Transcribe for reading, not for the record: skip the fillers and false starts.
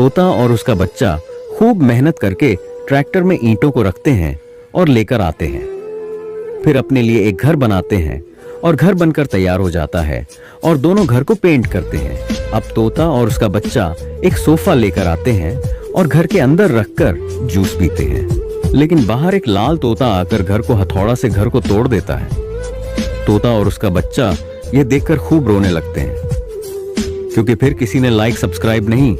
तोता और उसका बच्चा खूब मेहनत करके ट्रैक्टर में ईंटों को रखते हैं और लेकर आते हैं। फिर अपने लिए एक घर बनाते हैं और घर बनकर तैयार हो जाता है और दोनों घर को पेंट करते हैं। अब तोता और उसका बच्चा एक सोफा लेकर आते हैं और घर के अंदर रखकर जूस पीते हैं। लेकिन बाहर एक लाल तोता आकर घर को हथौड़ा से घर को तोड़ देता है। तोता और उसका बच्चा यह देखकर खूब रोने लगते हैं, क्योंकि फिर किसी ने लाइक सब्सक्राइब नहीं